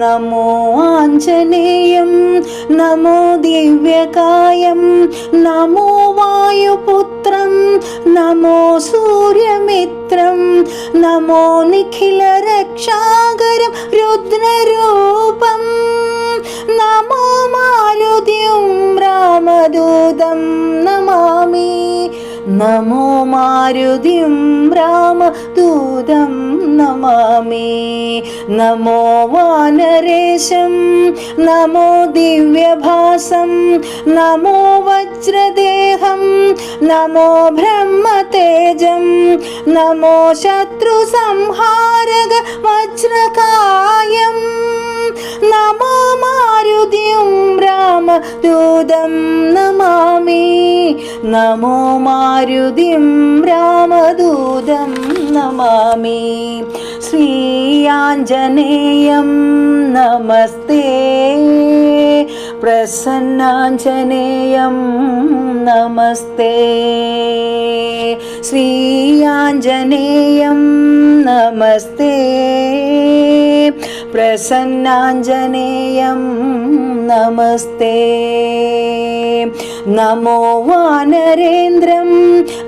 നമോ ആഞ്ജനേയം നമോ ദിവ്യകായം നമോ വായുപുത്രം നമോ സൂര്യമിത്രം നമോ നിഖിലരക്ഷാകരം രുദ്രരൂപം നമോ മാരുതിം രാമദൂതം നമാമി നമോ മാരുതിം രാമദൂതം നമാമി നമോ വാനരേശം നമോ ദിവ്യഭാസം നമോ വജ്രദേഹം നമോ ബ്രഹ്മതേജം നമോ ശത്രുസംഹാരക വജ്രകായം നമോ മാരുതിം രാമദൂതം നമാമി നമോ മാരുതിം രാമദൂതം നമാമി ശ്രീയാഞ്ജനേയം നമസ്തേ പ്രസന്നാഞ്ജനേയം നമസ്തേ ശ്രീയാഞ്ജനേയം നമസ്തേ പ്രസന്നാഞ്ജനേയം നമസ്തേ നമോ വാനരേന്ദ്രം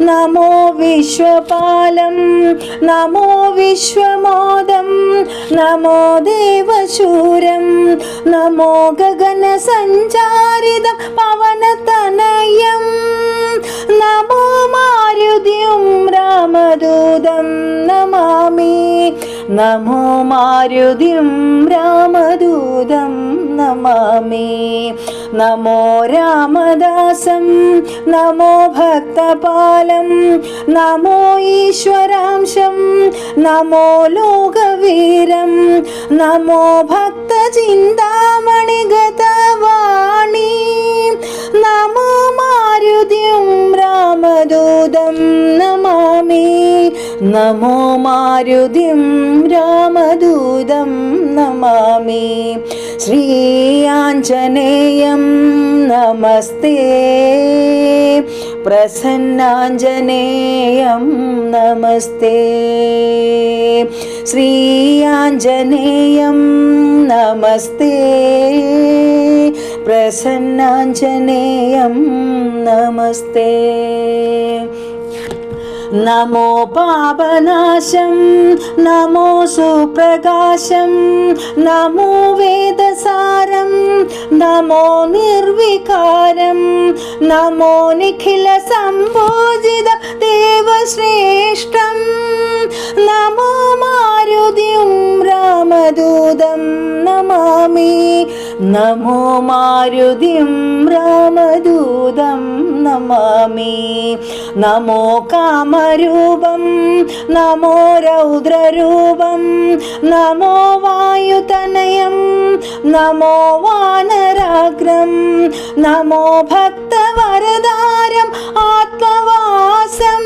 നമോ വിശ്വപാലം നമോ വിശ്വമോദം നമോ ദേവശൂരം നമോ ഗഗനസഞ്ചാരിതം പവനതനയം നമോ മാരുതിം രാമദൂതം നമാമി നമോ മാരുതിം രാമദൂതം നമാമി നമോ രാമദാസം നമോ ഭക്തപാലം നമോ ഈശ്വരാംശം നമോ ലോകവീരം നമോ ഭക്തചിന്താമണിഗതവാണി നമോ മാരുതിം രാമദൂതം നമാമി നമോ മാരുതിം രാമദൂതം നമാമി ശ്രീയാഞ്ജനേയം നമസ്തേ പ്രസന്നാഞ്ജനേയം നമസ്തേ ശ്രീയാഞ്ജനേയം നമസ്തേ പ്രസന്നാഞ്ജനേയം നമസ്തേ നമോ പാപനാശം നമോ സുപ്രകാശം നമോ വേദസാരം നമോ നിർവികാരം നമോ നിഖില സംഭോജിത ദേവശ്രേഷ്ഠം നമോ മാരുതിം രാമദൂതം നമാമി നമോ മാരുതിം രാമദൂതം നമാമി നമോ കാമരൂപം നമോ രൗദ്രരൂപം നമോ വായുതനയം നമോ വാനരാഗ്രം നമോ ഭക്തവരദാരം ആത്മവാസം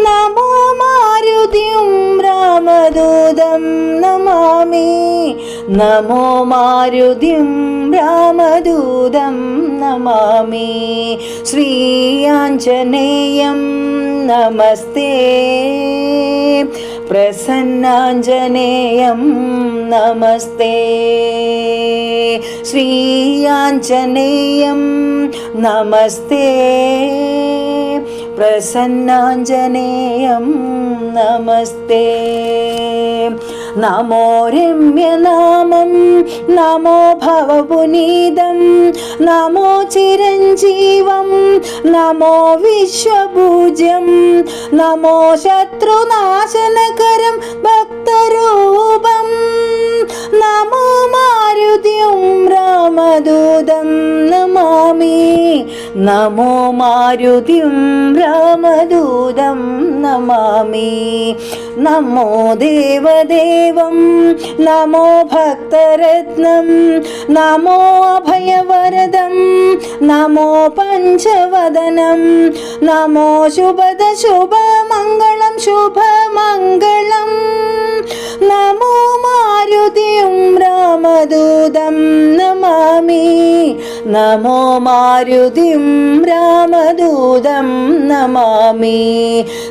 നമോ മാരുതിം രാമദൂതം നമാമി നമോ മാരുതിം രാമദൂതം നമാമി ശ്രീയാഞ്ജനേയം നമസ്തേ പ്രസന്നാഞ്ജനേയം നമസ്തേ ശ്രീയാഞ്ജനേയം നമസ്തേ പ്രസന്നാഞ്ജനേയം നമസ്തേ നമോ രമ്യനാമം നമോ ഭവപുനീതം നമോ ചിരഞ്ജീവം നമോ വിശ്വപൂജ്യം നമോ ശത്രുനാശനകരം ഭക്തരൂപം നമോ മാരുതിം രാമദൂതം നമാമി നമോ മാരുതിം രാമദൂതം നമാമി നമോ ദേവദേവം നമോ ഭക്തരത്നം നമോ അഭയവരദം നമോ പഞ്ചവദനം നമോ ശുഭദ ശുഭമംഗളം ശുഭമംഗളം നമോ മാരുതിം രാമദൂതം നമാമി നമോ മാരുതിം രാമദൂതം നമാമി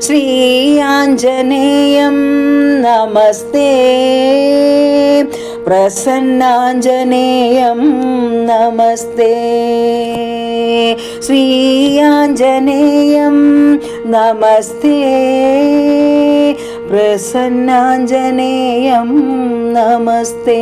ശ്രീയാഞ്ജനേയം നമസ്തേ प्रसन्नाञ्जनेयं नमस्ते श्री आञ्जनेयं नमस्ते प्रसन्नाञ्जनेयं नमस्ते।